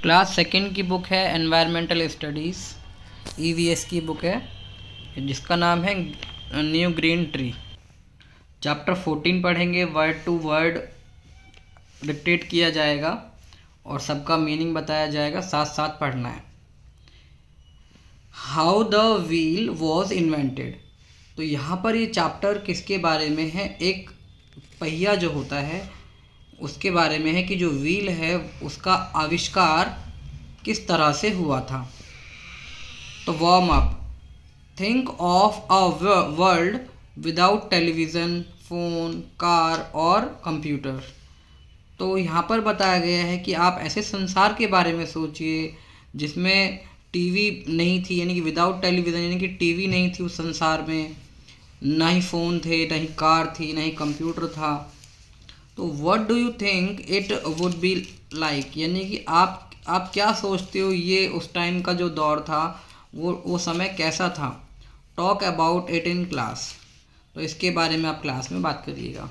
Class second की book है environmental studies, EVS की बुक है जिसका नाम है न्यू ग्रीन ट्री। चैप्टर 14 पढ़ेंगे, वर्ड टू वर्ड डिक्टेट किया जाएगा और सबका मीनिंग बताया जाएगा, साथ साथ पढ़ना है। How the wheel was invented. तो यहाँ पर ये चैप्टर किसके बारे में है? एक पहिया जो होता है उसके बारे में है कि जो व्हील है उसका आविष्कार किस तरह से हुआ था। तो warm up, think of a world without television, phone, car और कंप्यूटर। तो यहाँ पर बताया गया है कि आप ऐसे संसार के बारे में सोचिए जिसमें टीवी नहीं थी, यानी कि विदाउट टेलीविज़न, यानी कि टीवी नहीं थी उस संसार में, ना ही फ़ोन थे, ना ही कार थी, ना ही कंप्यूटर था। तो what do you think it would be like, यानी कि आप क्या सोचते हो ये उस टाइम का जो दौर था वो समय कैसा था। Talk about it in class, तो इसके बारे में आप क्लास में बात करिएगा।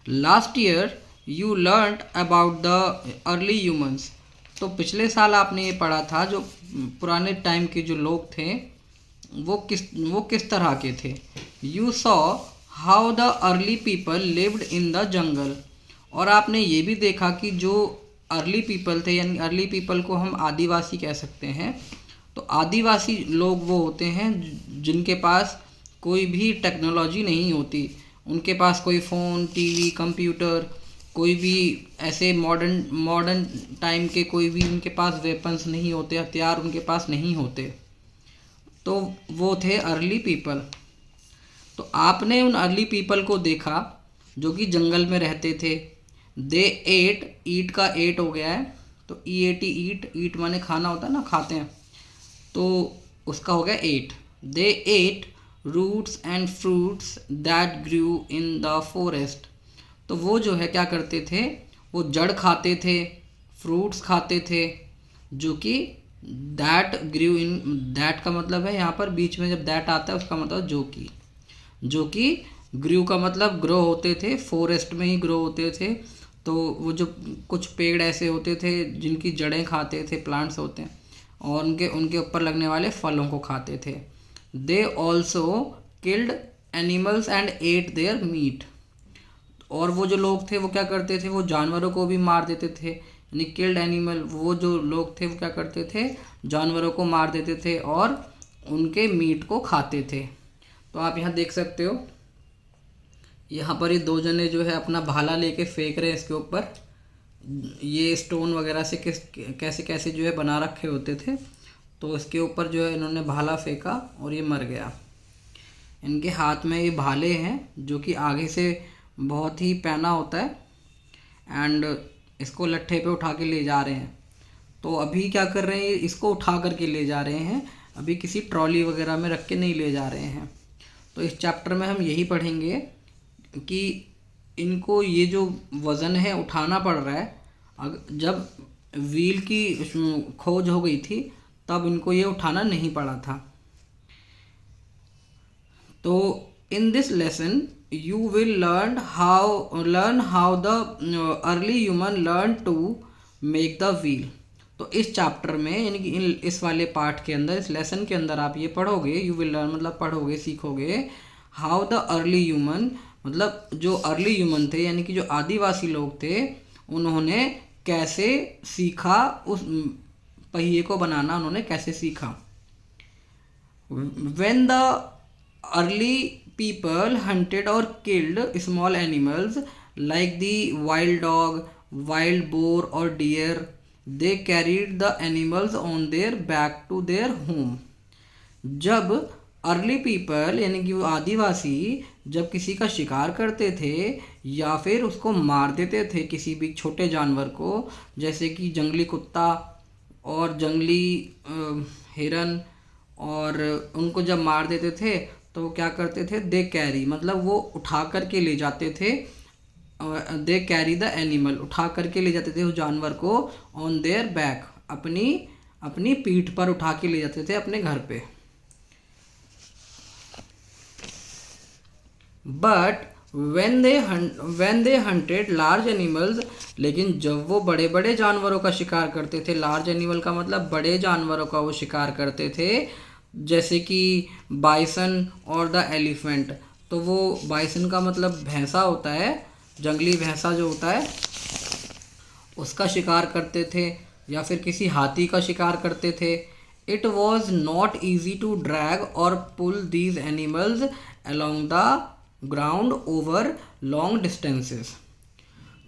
Last year you learn about the early humans. तो पिछले साल आपने ये पढ़ा था जो पुराने टाइम के जो लोग थे वो किस तरह के थे। You saw how the early people lived in the jungle. और आपने ये भी देखा कि जो अर्ली पीपल थे, यानी अर्ली पीपल को हम आदिवासी कह सकते हैं। तो आदिवासी लोग वो होते हैं जिनके पास कोई भी टेक्नोलॉजी नहीं होती, उनके पास कोई फ़ोन, टीवी, कंप्यूटर, कोई भी ऐसे मॉडर्न टाइम के कोई भी उनके पास वेपन्स नहीं होते, हथियार उनके पास नहीं होते। तो वो थे अर्ली पीपल। तो आपने उन अर्ली पीपल को देखा जो कि जंगल में रहते थे। दे एट, ईट का एट हो गया है, तो ईएटी ईट, ईट माने खाना होता है ना, खाते हैं, तो उसका हो गया ate. They ate roots and fruits that grew in the forest. तो वो जो है क्या करते थे, वो जड़ खाते थे, फ्रूट्स खाते थे, जो कि दैट ग्रू इन, दैट का मतलब है यहाँ पर बीच में जब दैट आता है उसका मतलब जो कि ग्रू का मतलब ग्रो होते थे, फॉरेस्ट में ही ग्रो होते थे। तो वो जो कुछ पेड़ ऐसे होते थे जिनकी जड़ें खाते थे, प्लांट्स होते हैं, और उनके ऊपर लगने वाले फलों को खाते थे। They also killed animals and eight there meet. और वो जो लोग थे वो क्या करते थे, वो जानवरों को भी मार देते थे, यानी किल्ड एनिमल, वो जो लोग थे वो क्या करते थे, जानवरों को मार देते थे और उनके मीट को खाते थे। तो आप यहाँ देख सकते हो, यहाँ पर ये दो जने जो है अपना भाला लेके फेंक रहे हैं इसके ऊपर। ये स्टोन वगैरह से कैसे कैसे जो है बना रखे होते थे, तो इसके ऊपर जो है इन्होंने भाला फेंका और ये मर गया। इनके हाथ में ये भाले हैं जो कि आगे से बहुत ही पैना होता है, एंड इसको लट्ठे पे उठा के ले जा रहे हैं। तो अभी क्या कर रहे हैं, इसको उठा करके ले जा रहे हैं, अभी किसी ट्रॉली वगैरह में रख के नहीं ले जा रहे हैं। तो इस चैप्टर में हम यही पढ़ेंगे कि इनको ये जो वज़न है उठाना पड़ रहा है। जब व्हील की खोज हो गई थी तब इनको ये उठाना नहीं पड़ा था। तो in this lesson you will learn how the early human learn to make the wheel. तो इस चैप्टर में, यानी कि इस वाले पार्ट के अंदर, इस लेसन के अंदर आप ये पढ़ोगे, यू विल लर्न मतलब पढ़ोगे, सीखोगे, हाउ द अर्ली ह्यूमन, मतलब जो अर्ली ह्यूमन थे यानी कि जो आदिवासी लोग थे, उन्होंने कैसे सीखा, उस पहिए को बनाना उन्होंने कैसे सीखा। When the early people hunted or killed small animals like the wild dog, wild boar or deer, they carried the animals on their back to their home। जब अर्ली पीपल यानी कि वो आदिवासी जब किसी का शिकार करते थे या फिर उसको मार देते थे, किसी भी छोटे जानवर को, जैसे कि जंगली कुत्ता और जंगली हिरन, और उनको जब मार देते थे तो वो क्या करते थे, दे कैरी मतलब वो उठा करके ले जाते थे, दे कैरी द एनिमल, उठा करके ले जाते थे उस जानवर को, ऑन देयर बैक, अपनी पीठ पर उठा के ले जाते थे अपने घर पे। But when they hunted large animals, लेकिन जब वो बड़े बड़े जानवरों का शिकार करते थे, लार्ज एनिमल का मतलब बड़े जानवरों का वो शिकार करते थे, जैसे कि बाइसन और द एलिफेंट। तो वो बाइसन का मतलब भैंसा होता है, जंगली भैंसा जो होता है उसका शिकार करते थे, या फिर किसी हाथी का शिकार करते थे। It was not easy to drag और pull these animals along the ground over long distances.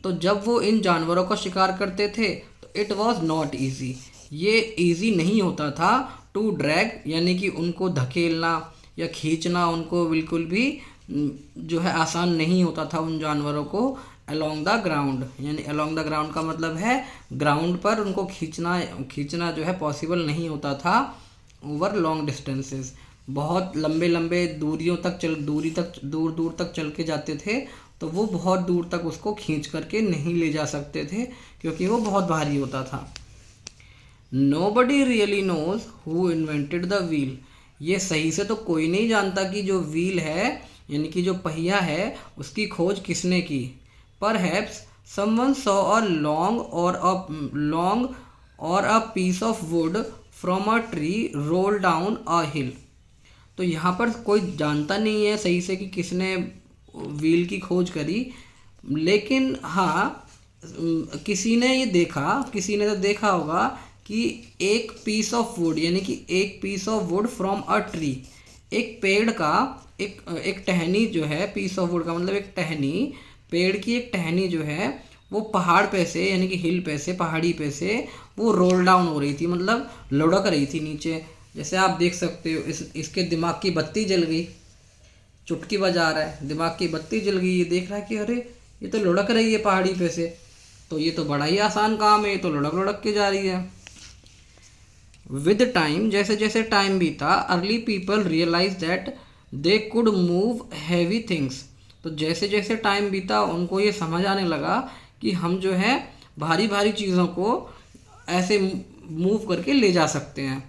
तो जब वो इन जानवरों का शिकार करते थे तो इट वॉज नॉट ईजी, ये ईजी नहीं होता था टू ड्रैग, यानी कि उनको धकेलना या खींचना उनको बिल्कुल भी जो है आसान नहीं होता था उन जानवरों को अलोंग द ग्राउंड, यानी अलोंग द ग्राउंड का मतलब है ग्राउंड पर उनको खींचना जो है पॉसिबल नहीं होता था ओवर लॉन्ग डिस्टेंसेस। बहुत लंबे लंबे दूर दूर तक चल के जाते थे, तो वो बहुत दूर तक उसको खींच करके नहीं ले जा सकते थे क्योंकि वो बहुत भारी होता था। Nobody really knows who invented the wheel। ये सही से तो कोई नहीं जानता कि जो व्हील है यानी कि जो पहिया है उसकी खोज किसने की। Perhaps someone saw a long or a piece of wood from a tree roll down a hill। तो यहाँ पर कोई जानता नहीं है सही से कि किसने व्हील की खोज करी, लेकिन हाँ किसी ने तो देखा होगा कि एक पीस ऑफ वुड, यानी कि एक piece of wood from a tree, एक पेड़ का एक टहनी जो है, पीस ऑफ वुड का मतलब एक टहनी, पेड़ की एक टहनी जो है वो पहाड़ पे से यानी कि हिल पे से, पहाड़ी पे से वो रोल डाउन हो रही थी, मतलब लुढ़क रही थी नीचे। जैसे आप देख सकते हो इसके दिमाग की बत्ती जल गई, चुटकी बजा रहा है, दिमाग की बत्ती जल गई, ये देख रहा है कि अरे ये तो लुढ़क रही है पहाड़ी पे से, तो ये तो बड़ा ही आसान काम है, ये तो लुढ़क के जा रही है। विद टाइम, जैसे जैसे टाइम बीता, early people realise that they could move heavy things. तो जैसे जैसे टाइम बीता उनको ये समझ आने लगा कि हम जो है भारी भारी चीज़ों को ऐसे मूव करके ले जा सकते हैं।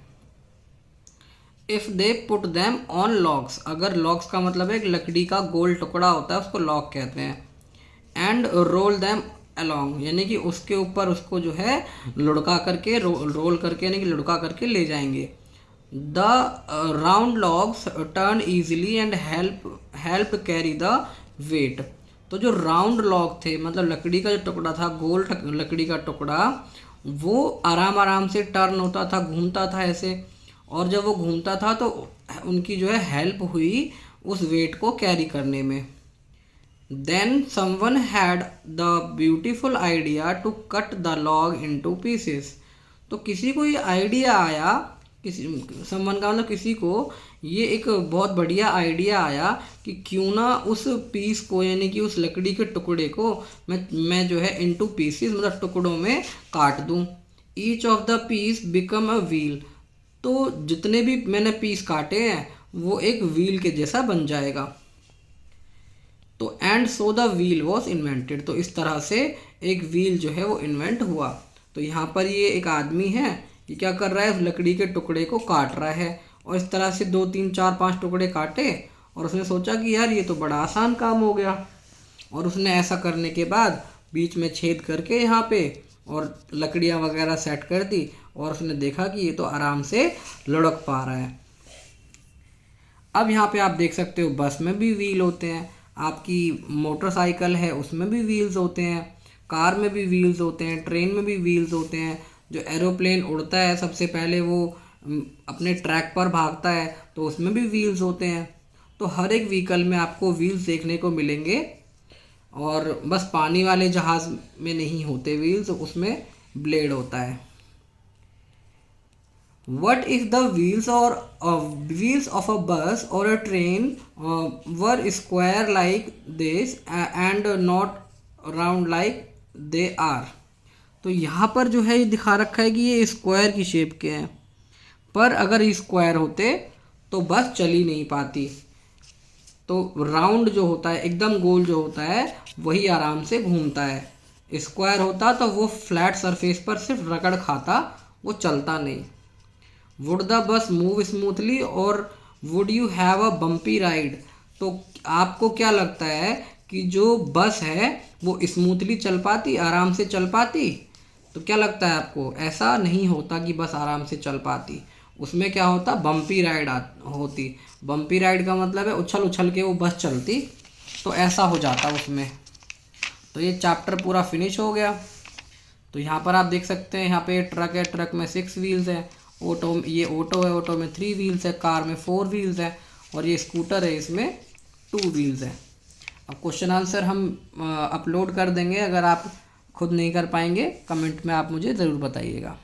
If they put them on logs, अगर लॉग्स का मतलब है एक लकड़ी का गोल टुकड़ा होता है उसको लॉग कहते हैं, एंड रोल दैम अलॉन्ग, यानी कि उसके ऊपर उसको जो है लुढ़का करके रोल करके यानी कि लुढ़का करके ले जाएंगे। The round logs turn easily and help carry the weight. तो जो राउंड लॉग थे मतलब लकड़ी का जो टुकड़ा था, गोल लकड़ी का टुकड़ा, वो आराम आराम से टर्न होता था, घूमता था ऐसे, और जब वो घूमता था तो उनकी जो है हेल्प हुई उस वेट को कैरी करने में। Then someone had the beautiful idea to cut the log into pieces। तो किसी को ये आइडिया आया, someone का मतलब किसी को ये एक बहुत बढ़िया आइडिया आया कि क्यों ना उस पीस को यानी कि उस लकड़ी के टुकड़े को मैं जो है into pieces मतलब टुकड़ों में काट दूं। Each of the piece become a wheel। तो जितने भी मैंने पीस काटे हैं वो एक व्हील के जैसा बन जाएगा। तो and so the wheel was invented. तो इस तरह से एक व्हील जो है वो इन्वेंट हुआ। तो यहाँ पर ये एक आदमी है, ये क्या कर रहा है, उस लकड़ी के टुकड़े को काट रहा है, और इस तरह से 2 3 4 5 टुकड़े काटे, और उसने सोचा कि यार ये तो बड़ा आसान काम हो गया, और उसने ऐसा करने के बाद बीच में छेद करके यहाँ पे और लकड़ियाँ वगैरह सेट कर दी, और उसने देखा कि ये तो आराम से लुढ़क पा रहा है। अब यहाँ पे आप देख सकते हो बस में भी व्हील होते हैं, आपकी मोटरसाइकिल है उसमें भी व्हील्स होते हैं, कार में भी व्हील्स होते हैं, ट्रेन में भी व्हील्स होते हैं। जो एरोप्लेन उड़ता है सबसे पहले वो अपने ट्रैक पर भागता है तो उसमें भी व्हील्स होते हैं। तो हर एक व्हीकल में आपको व्हील्स देखने को मिलेंगे, और बस पानी वाले जहाज़ में नहीं होते व्हील्स, उसमें ब्लेड होता है। What if the wheels of a bus or a train were square like this and not round like they are। तो यहाँ पर जो है ये दिखा रखा है कि ये स्क्वायर की शेप के हैं, पर अगर स्क्वायर होते तो बस चल ही नहीं पाती। तो राउंड जो होता है एकदम गोल जो होता है वही आराम से घूमता है, स्क्वायर होता तो वो फ्लैट सरफेस पर सिर्फ रगड़ खाता, वो चलता नहीं। Would the bus move smoothly और would you have a bumpy ride. तो आपको क्या लगता है कि जो बस है वो स्मूथली चल पाती, आराम से चल पाती? तो क्या लगता है आपको? ऐसा नहीं होता कि बस आराम से चल पाती। उसमें क्या होता, बम्पी राइड होती। बम्पी राइड का मतलब है उछल उछल के वो बस चलती, तो ऐसा हो जाता उसमें। तो ये चैप्टर पूरा फिनिश हो गया। तो यहाँ पर आप देख सकते हैं, यहाँ पे ट्रक है, ट्रक में 6 व्हील्स है। ये ऑटो है, ऑटो में 3 व्हील्स है। कार में 4 व्हील्स है। और ये स्कूटर है, इसमें 2 व्हील्स है। अब क्वेश्चन आंसर हम अपलोड कर देंगे, अगर आप खुद नहीं कर पाएंगे कमेंट में आप मुझे ज़रूर बताइएगा।